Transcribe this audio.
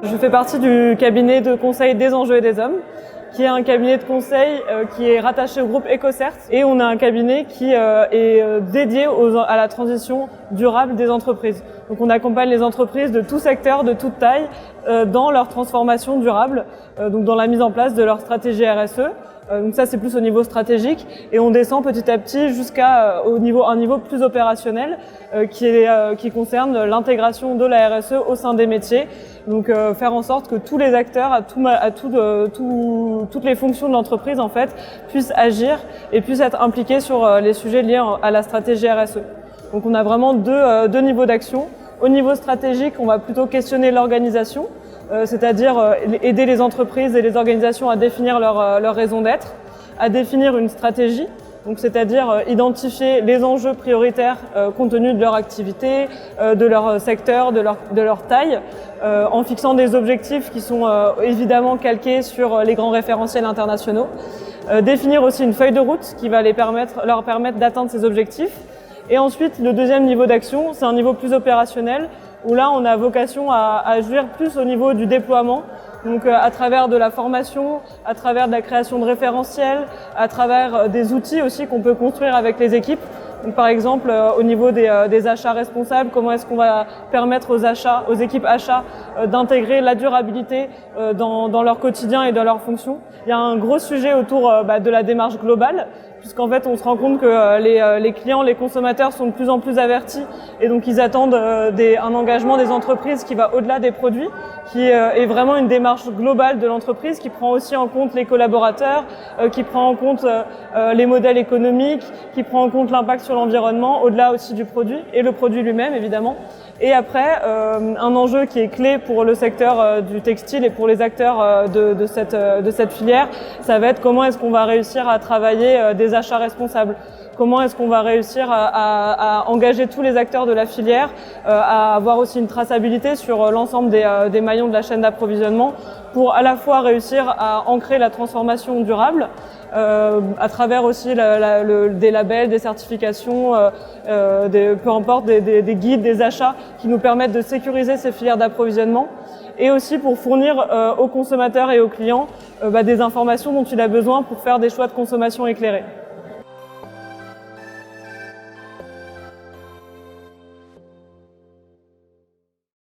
Je fais partie du cabinet de conseil des enjeux et des hommes, qui est un cabinet de conseil qui est rattaché au groupe EcoCert, et on a un cabinet qui est dédié à la transition durable des entreprises. Donc on accompagne les entreprises de tout secteur, de toute taille, dans leur transformation durable, donc dans la mise en place de leur stratégie RSE. Donc ça c'est plus au niveau stratégique, et on descend petit à petit jusqu'à un niveau plus opérationnel qui concerne l'intégration de la RSE au sein des métiers. Donc faire en sorte que tous les acteurs, toutes les fonctions de l'entreprise en fait, puissent agir et puissent être impliqués sur les sujets liés à la stratégie RSE. Donc on a vraiment deux niveaux d'action. Au niveau stratégique, on va plutôt questionner l'organisation, c'est-à-dire aider les entreprises et les organisations à définir leur raison d'être, à définir une stratégie, donc c'est-à-dire identifier les enjeux prioritaires compte tenu de leur activité, de leur secteur, de leur taille, en fixant des objectifs qui sont évidemment calqués sur les grands référentiels internationaux. Définir aussi une feuille de route qui va leur permettre d'atteindre ces objectifs. Et ensuite, le deuxième niveau d'action, c'est un niveau plus opérationnel, où là, on a vocation à agir plus au niveau du déploiement, donc à travers de la formation, à travers de la création de référentiels, à travers des outils aussi qu'on peut construire avec les équipes. Donc, par exemple, au niveau des achats responsables, comment est-ce qu'on va permettre aux équipes achats d'intégrer la durabilité dans leur quotidien et dans leurs fonctions. Il y a un gros sujet autour de la démarche globale, puisqu'en fait on se rend compte que les clients, les consommateurs sont de plus en plus avertis, et donc ils attendent un engagement des entreprises qui va au-delà des produits, qui est vraiment une démarche globale de l'entreprise, qui prend aussi en compte les collaborateurs, qui prend en compte les modèles économiques, qui prend en compte l'impact sur l'environnement, au-delà aussi du produit, et le produit lui-même évidemment. Et après, un enjeu qui est clé pour le secteur du textile et pour les acteurs de cette filière, ça va être comment est-ce qu'on va réussir à travailler des achats responsables. Comment est-ce qu'on va réussir à engager tous les acteurs de la filière, à avoir aussi une traçabilité sur l'ensemble des maillons de la chaîne d'approvisionnement, pour à la fois réussir à ancrer la transformation durable, à travers aussi des labels, des certifications, peu importe, des guides, des achats qui nous permettent de sécuriser ces filières d'approvisionnement, et aussi pour fournir aux consommateurs et aux clients des informations dont il a besoin pour faire des choix de consommation éclairés.